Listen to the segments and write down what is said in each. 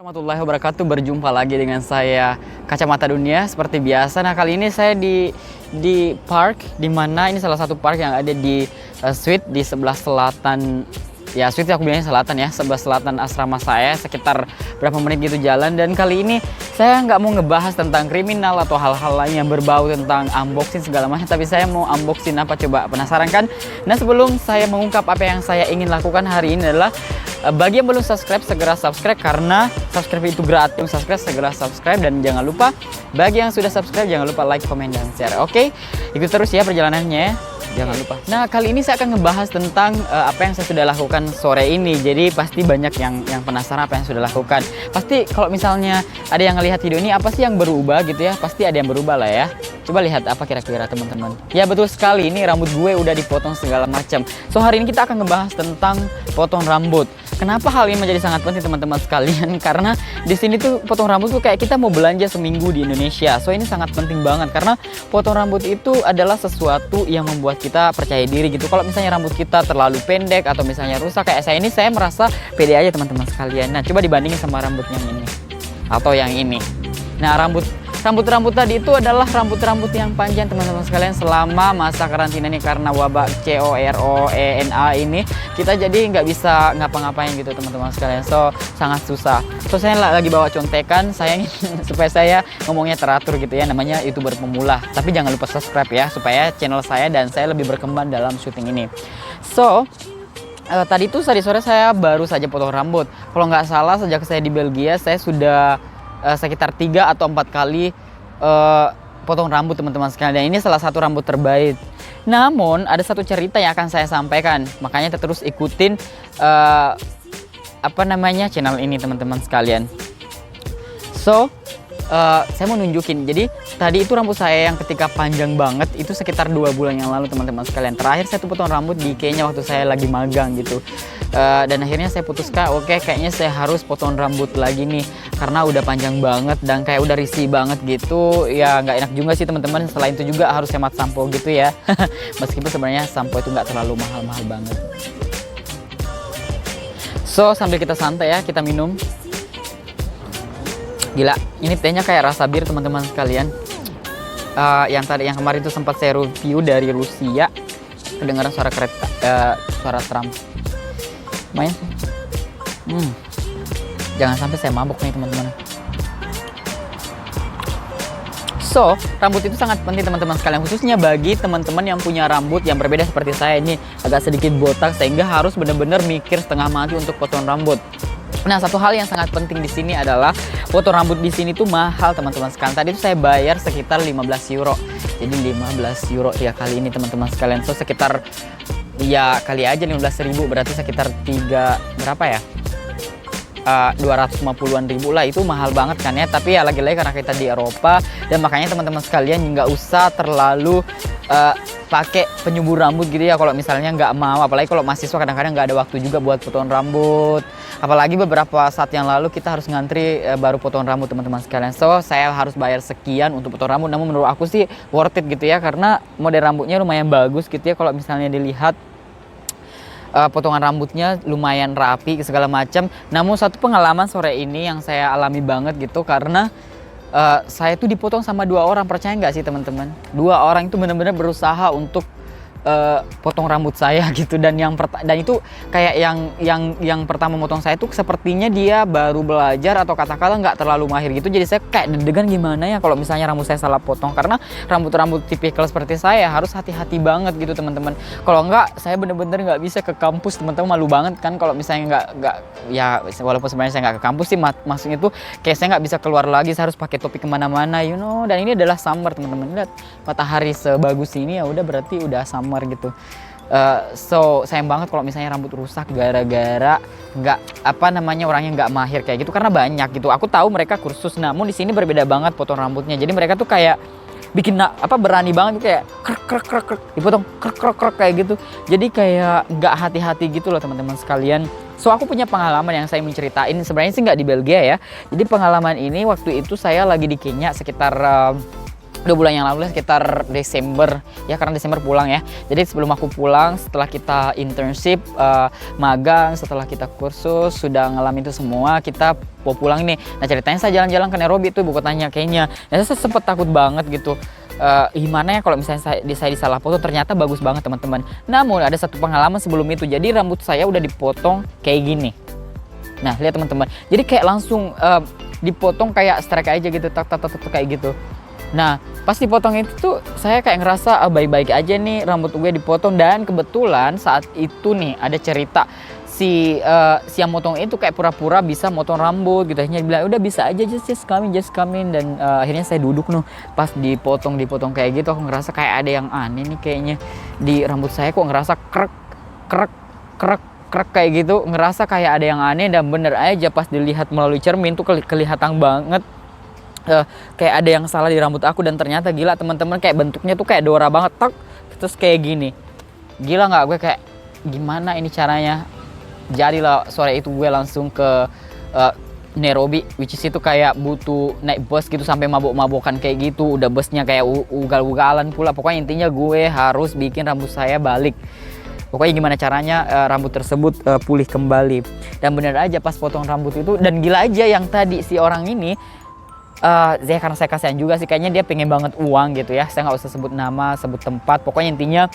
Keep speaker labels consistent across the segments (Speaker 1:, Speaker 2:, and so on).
Speaker 1: Warahmatullahi wabarakatuh, berjumpa lagi dengan saya Kacamata Dunia seperti biasa. Nah, kali ini saya di park, di mana ini salah satu park yang ada di Sweet di sebelah selatan. Ya, Sweet aku bilangnya selatan ya, sebelah selatan asrama saya, sekitar berapa menit gitu jalan. Dan kali ini saya nggak mau ngebahas tentang kriminal atau hal-hal lain yang berbau tentang unboxing segala macam, tapi saya mau unboxing apa, coba penasaran kan? Nah, sebelum saya mengungkap apa yang saya ingin lakukan hari ini adalah bagi yang belum subscribe, segera subscribe karena subscribe itu gratis. Segera subscribe dan jangan lupa bagi yang sudah subscribe jangan lupa like, komen, dan share. Oke, ikut terus ya perjalanannya. Jangan lupa. Nah, kali ini saya akan ngebahas tentang apa yang saya sudah lakukan sore ini. Jadi pasti banyak yang penasaran apa yang sudah lakukan. Pasti kalau misalnya ada yang ngelihat video ini, apa sih yang berubah gitu ya? Pasti ada yang berubah lah ya. Coba lihat apa kira-kira teman-teman. Ya betul sekali, ini rambut gue udah dipotong segala macam. So hari ini kita akan ngebahas tentang potong rambut. Kenapa hal ini menjadi sangat penting teman-teman sekalian? Karena di sini tuh potong rambut tuh kayak kita mau belanja seminggu di Indonesia. So ini sangat penting banget karena potong rambut itu adalah sesuatu yang membuat kita percaya diri gitu. Kalau misalnya rambut kita terlalu pendek atau misalnya rusak kayak saya ini, saya merasa pede aja teman-teman sekalian. Nah, coba dibandingin sama rambut yang ini atau yang ini. Nah, rambut tadi itu adalah rambut yang panjang teman-teman sekalian selama masa karantina ini karena wabah corona ini, kita jadi nggak bisa ngapa-ngapain gitu teman-teman sekalian. So sangat susah. So saya lagi bawa contekan, saya supaya saya ngomongnya teratur gitu ya, namanya YouTuber pemula. Tapi jangan lupa subscribe ya supaya channel saya dan saya lebih berkembang dalam syuting ini. So tadi sore saya baru saja potong rambut. Kalau nggak salah sejak saya di Belgia saya sudah sekitar 3 atau 4 kali potong rambut teman-teman sekalian. Dan ini salah satu rambut terbaik. Namun ada satu cerita yang akan saya sampaikan. Makanya terus ikutin channel ini teman-teman sekalian. So saya mau nunjukin. Jadi tadi itu rambut saya yang ketika panjang banget itu sekitar 2 bulan yang lalu teman-teman sekalian. Terakhir saya tuh potong rambut di Kenya waktu saya lagi magang gitu. Dan akhirnya saya putuskan oke, kayaknya saya harus potong rambut lagi nih karena udah panjang banget dan kayak udah risih banget gitu. Ya nggak enak juga sih teman-teman. Selain itu juga harus hemat sampo gitu ya. Meskipun sebenarnya sampo itu nggak terlalu mahal-mahal banget. So sambil kita santai ya, kita minum. Gila, ini tehnya kayak rasa bir teman-teman sekalian. Yang kemarin itu sempat saya review dari Rusia. Kedengaran suara kereta, suara tram. Main. Jangan sampai saya mabuk nih teman-teman. So, rambut itu sangat penting teman-teman sekalian, khususnya bagi teman-teman yang punya rambut yang berbeda seperti saya ini, agak sedikit botak sehingga harus benar-benar mikir setengah mati untuk potong rambut. Nah, satu hal yang sangat penting di sini adalah potong rambut di sini tuh mahal teman-teman sekalian. Tadi itu saya bayar sekitar 15 euro. Jadi 15 euro 3 kali ini teman-teman sekalian. So sekitar ya kali aja 15.000 berarti sekitar 250-an ribu lah. Itu mahal banget kan ya. Tapi ya lagi-lagi karena kita di Eropa dan makanya teman-teman sekalian nggak usah terlalu pakai penyubur rambut gitu ya kalau misalnya nggak mau. Apalagi kalau mahasiswa kadang-kadang nggak ada waktu juga buat potong rambut. Apalagi beberapa saat yang lalu kita harus ngantri baru potong rambut teman-teman sekalian. So saya harus bayar sekian untuk potong rambut. Namun menurut aku sih worth it gitu ya, karena model rambutnya lumayan bagus gitu ya. Kalau misalnya dilihat potongan rambutnya lumayan rapi segala macam. Namun satu pengalaman sore ini yang saya alami banget gitu, karena saya tuh dipotong sama 2 orang. Percaya nggak sih teman-teman? 2 orang itu benar-benar berusaha untuk potong rambut saya gitu. Dan itu kayak yang pertama motong saya tuh sepertinya dia baru belajar atau katakanlah nggak terlalu mahir gitu. Jadi saya kayak deg-degan gimana ya kalau misalnya rambut saya salah potong, karena rambut tipikal seperti saya harus hati-hati banget gitu teman-teman. Kalau nggak saya bener-bener nggak bisa ke kampus teman-teman. Malu banget kan kalau misalnya nggak ya, walaupun sebenarnya saya nggak ke kampus sih, maksudnya tuh kayak saya nggak bisa keluar lagi, saya harus pakai topi kemana-mana Dan ini adalah summer teman-teman. Lihat matahari sebagus ini, ya udah berarti udah summer gitu. So sayang banget kalau misalnya rambut rusak gara-gara orangnya nggak mahir kayak gitu, karena banyak gitu. Aku tahu mereka kursus, namun di sini berbeda banget potong rambutnya. Jadi mereka tuh kayak bikin berani banget kayak krek dipotong krek kayak gitu. Jadi kayak nggak hati-hati gitu loh teman-teman sekalian. So aku punya pengalaman yang saya menceritain, sebenarnya sih nggak di Belgia ya. Jadi pengalaman ini waktu itu saya lagi di Kenya sekitar 2 bulan yang lalu sekitar Desember ya, karena Desember pulang ya. Jadi sebelum aku pulang, setelah kita internship, magang, setelah kita kursus, sudah ngalamin itu semua, kita mau pulang nih. Nah ceritanya saya jalan-jalan ke Nairobi tuh, ibu kotanya kayaknya. Nah saya sempet takut banget gitu. Gimana ya kalau misalnya saya disalah foto, ternyata bagus banget teman-teman. Namun ada satu pengalaman sebelum itu. Jadi rambut saya udah dipotong kayak gini. Nah lihat teman-teman. Jadi kayak langsung dipotong kayak strike aja gitu, tak kayak gitu. Nah pas dipotong itu tuh saya kayak ngerasa baik-baik aja nih rambut gue dipotong. Dan kebetulan saat itu nih ada cerita si yang motong itu kayak pura-pura bisa motong rambut gitu. Akhirnya bilang udah bisa aja, just come in. Dan akhirnya saya duduk nih, pas dipotong kayak gitu, aku ngerasa kayak ada yang aneh nih kayaknya di rambut saya. Kok ngerasa krek kayak gitu, ngerasa kayak ada yang aneh. Dan bener aja pas dilihat melalui cermin tuh kelihatan banget kayak ada yang salah di rambut aku. Dan ternyata gila teman-teman, kayak bentuknya tuh kayak Dora banget, terus kayak gini. Gila nggak? Gue kayak gimana ini caranya? Jadilah sore itu gue langsung ke Nairobi, which is itu kayak butuh naik bus gitu sampai mabok-mabokan kayak gitu. Udah busnya kayak ugal-ugalan pula. Pokoknya intinya gue harus bikin rambut saya balik. Pokoknya gimana caranya rambut tersebut pulih kembali. Dan bener aja pas potong rambut itu, dan gila aja yang tadi si orang ini, karena saya kasihan juga sih, kayaknya dia pengen banget uang gitu ya. Saya nggak usah sebut nama, sebut tempat. Pokoknya intinya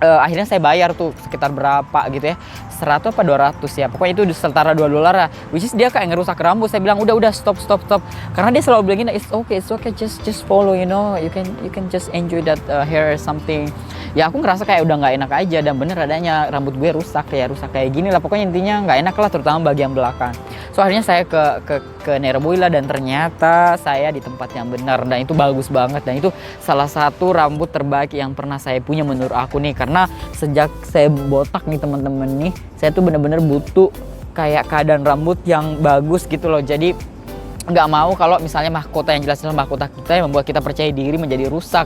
Speaker 1: akhirnya saya bayar tuh sekitar berapa gitu ya, 100 apa 200 ya, pokoknya itu setara $2 lah. Which is dia kayak ngerusak rambut. Saya bilang udah stop, karena dia selalu bilang gini, it's okay, just follow, you know, you can just enjoy that hair or something. Ya aku ngerasa kayak udah nggak enak aja. Dan bener adanya rambut gue rusak kayak gini lah. Pokoknya intinya nggak enak lah, terutama bagian belakang. So akhirnya saya ke Nairobi lah, dan ternyata saya di tempat yang benar, dan itu bagus banget. Dan itu salah satu rambut terbaik yang pernah saya punya menurut aku nih. Karena sejak saya botak nih teman-teman nih, saya tuh bener-bener butuh kayak keadaan rambut yang bagus gitu loh. Jadi nggak mau kalau misalnya mahkota yang jelas-jelas mahkota kita yang membuat kita percaya diri menjadi rusak.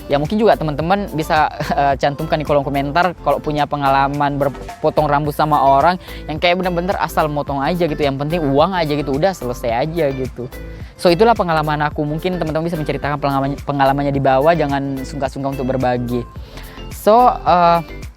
Speaker 1: Ya mungkin juga teman-teman bisa cantumkan di kolom komentar kalau punya pengalaman berpotong rambut sama orang yang kayak bener-bener asal motong aja gitu, yang penting uang aja gitu, udah selesai aja gitu. So itulah pengalaman aku. Mungkin teman-teman bisa menceritakan pengalamannya di bawah, jangan sungkan-sungkan untuk berbagi. So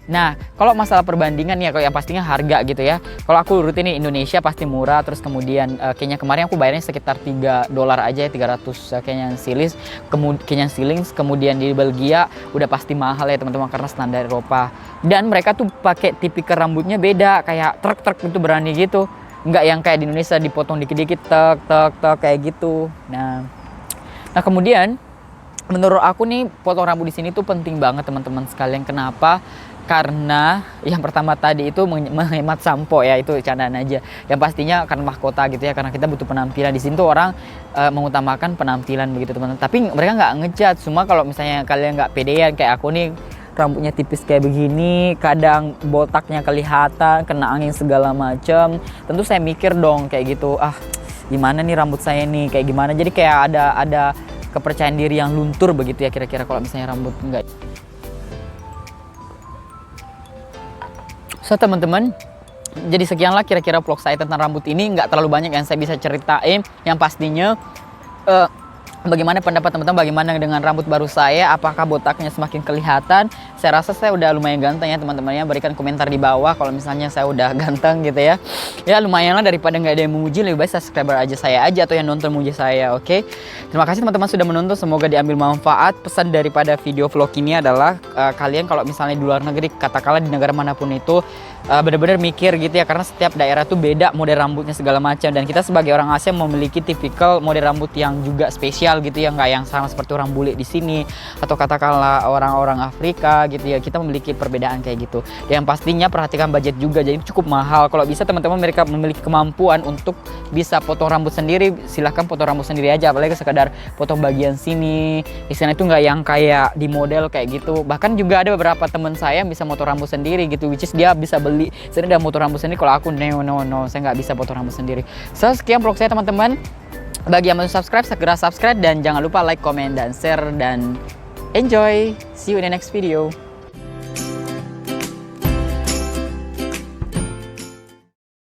Speaker 1: nah kalau masalah perbandingan ya, kalau yang pastinya harga gitu ya. Kalau aku urutin nih, Indonesia pasti murah, terus kemudian kayaknya kemarin aku bayarnya sekitar $3 aja ya, 300 Kenyan shillings. Kemudian di Belgia udah pasti mahal ya teman-teman, karena standar Eropa. Dan mereka tuh pakai tipikal rambutnya beda, kayak truk itu berani gitu. Nggak yang kayak di Indonesia dipotong dikit-dikit kayak gitu. Nah kemudian menurut aku nih potong rambut di sini tuh penting banget teman-teman sekalian. Kenapa? Karena yang pertama tadi itu menghemat sampo ya, itu candaan aja. Yang pastinya karena mahkota gitu ya, karena kita butuh penampilan. Di sini tuh orang mengutamakan penampilan begitu teman-teman. Tapi mereka nggak ngejat. Cuma kalau misalnya kalian nggak pedean kayak aku nih, rambutnya tipis kayak begini, kadang botaknya kelihatan, kena angin segala macam, tentu saya mikir dong kayak gitu, gimana nih rambut saya nih, kayak gimana. Jadi kayak ada kepercayaan diri yang luntur begitu ya kira-kira kalau misalnya rambut enggak. So teman-teman, jadi sekianlah kira-kira vlog saya tentang rambut ini. Nggak terlalu banyak yang saya bisa ceritain. Yang pastinya bagaimana pendapat teman-teman, bagaimana dengan rambut baru saya, apakah botaknya semakin kelihatan? Saya rasa saya udah lumayan ganteng ya teman-teman ya. Berikan komentar di bawah kalau misalnya saya udah ganteng gitu ya. Ya lumayan lah, daripada nggak ada yang memuji, lebih baik subscriber aja saya aja, atau yang nonton muji saya, oke? Terima kasih teman-teman sudah menonton, semoga diambil manfaat. Pesan daripada video vlog ini adalah kalian kalau misalnya di luar negeri, katakanlah di negara manapun itu, benar-benar mikir gitu ya, karena setiap daerah tuh beda model rambutnya segala macam. Dan kita sebagai orang Asia memiliki tipikal model rambut yang juga spesial gitu ya, nggak yang sama seperti orang bule di sini atau katakanlah orang-orang Afrika gitu ya. Kita memiliki perbedaan kayak gitu. Yang pastinya perhatikan budget juga, jadi cukup mahal. Kalau bisa teman-teman mereka memiliki kemampuan untuk bisa potong rambut sendiri, silahkan potong rambut sendiri aja. Apalagi sekadar potong bagian sini, istilahnya itu nggak yang kayak di model kayak gitu. Bahkan juga ada beberapa teman saya yang bisa potong rambut sendiri gitu, which is dia bisa beli sendiri dan potong rambut sendiri. Kalau aku no, saya nggak bisa potong rambut sendiri. So sekian vlog saya teman-teman. Bagi yang belum subscribe, segera subscribe, dan jangan lupa like, comment, dan share, dan enjoy. See you in the next video.